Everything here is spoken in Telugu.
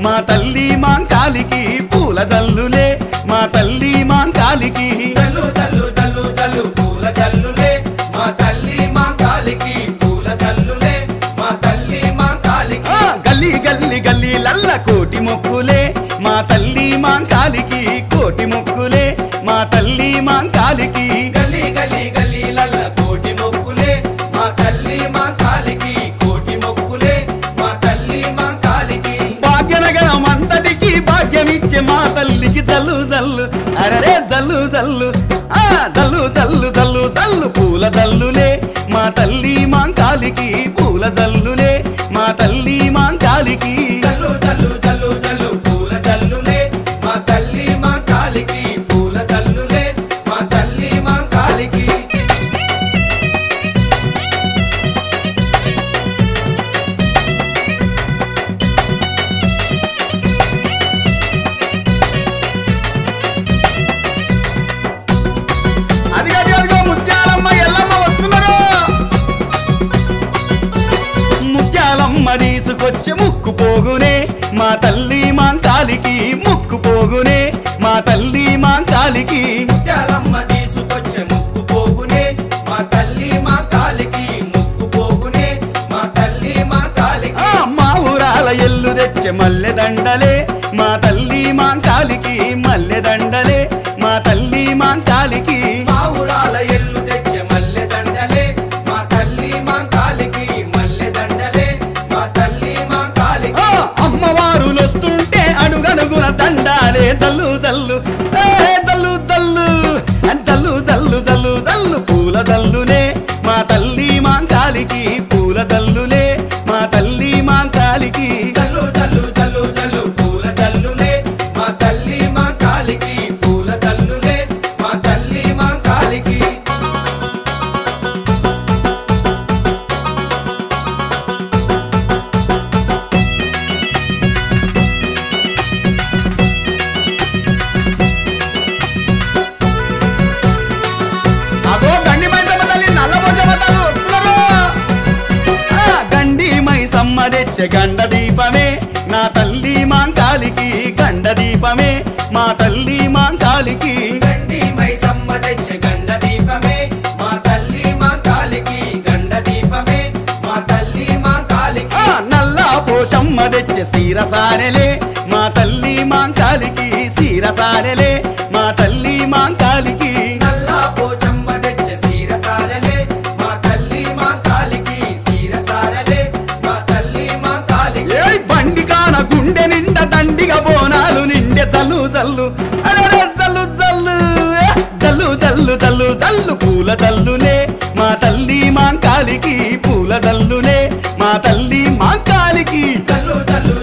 మా తల్లి మాంకాలికి పూల జల్లులే మా తల్లి మాంకాలికి జల్లు జల్లు జల్లు జల్లు పూల జల్లులే మా తల్లి మాంకాలికి పూల జల్లులే మా తల్లి మాంకాలికి గల్లీ గల్లీ గల్లీ లల్ల కోటి మొక్కులే మా తల్లి మాంకాలికి కోటి మొక్కులే మా తల్లి మాంకాలికి గల్లీ గల్లీ గల్లీ లల్ల కోటి మొక్కులే మా తల్లి మాంకాలికి కోటి మొక్కులే మా తల్లి మాంకాలికి భాగ్యనగరం అంతటికి భాగ్యమిచ్చే మా తల్లికి జల్లు జల్లు అరరే జల్లు జల్లు జల్లు జల్లు జల్లు జల్లు పూల జల్లులే మా తల్లి మాంకాలికి పూల జల్లులే మా తల్లి మాంకాలికి జల్లు జల్లు జల్లు జల్లు పూల జల్లులే మా తల్లి మాంకాలికి పూల జల్లులే మా తల్లి మాంకాలికి అదిగో ముత్యాలమ్మ ఎల్లమ్మ వస్తున్నారు ముత్యాలమ్మ తీసుకొచ్చి ముక్కు పోగునే మా తల్లి మాంకాలికి ముక్కు పోగునే మా తల్లి మాంకాలికి ముత్యాలమ్మ తీసుకొచ్చే ముక్కు పోగునే మా తల్లి మాంకాలికి ముక్కు పోగునే మా తల్లి మాంకాలికి మా ఊరాల ఎల్లు తెచ్చే మల్లె దండలే మా తల్లి మాంకాలికి మల్లె దండలే మా తల్లి మాంకాలికి మా ఊరాల ఎల్లు తెచ్చే మల్లె దండలే మా తల్లి మాంకాలికి మల్లె దండలే మా తల్లి మాంకాలికి అమ్మవారు వస్తుంటే అడుగడుగున దండాలే జల్లు జల్లు జల్లు జల్లు జల్లు జల్లు జల్లు జల్లు పూల జల్లులే మా తల్లి మాంకాలికి పూల జల్లులే మా తల్లి మాంకాలికి జల్లు జల్లు జల్లు జల్లు పూల జల్లులే మా తల్లి మాంకాలికి పూల జల్లులే మా తల్లి మాంకాలికి అగో గండి మైసమ్మ తల్లి నల్ల పోసమ్మ తల్లి వస్తున్నారు గండి మైసమ్మ తెచ్చే గండ దీపమే నా తల్లి మాంకాలికి గండ దీపమే మా తల్లి మాంకాలికి గండి మైసమ్మ తెచ్చే గండ దీపమే మా తల్లి మాంకాలికి గండ దీపమే మా తల్లి మాంకాలికి నల్ల పోషమ్మ తెచ్చే సీరసారెలే మా తల్లి మాంకాలికి సీరసారెలే మా తల్లి మాంకాలికి నల్ల పోచమ్మ తెచ్చే సీరసారలే మా తల్లి మాంకాలికి సీరసారలే మా తల్లి మాంకాలికి బండి కాన గుండె నిండా దండిగా బోనాలు నిండే జల్లు జల్లు అరే జల్లు జల్లు జల్లు జల్లు జల్లు జల్లు పూల జల్లులే మా తల్లి మాంకాలికి పూల జల్లులే మా తల్లి మాంకాలికి జల్లు జల్లు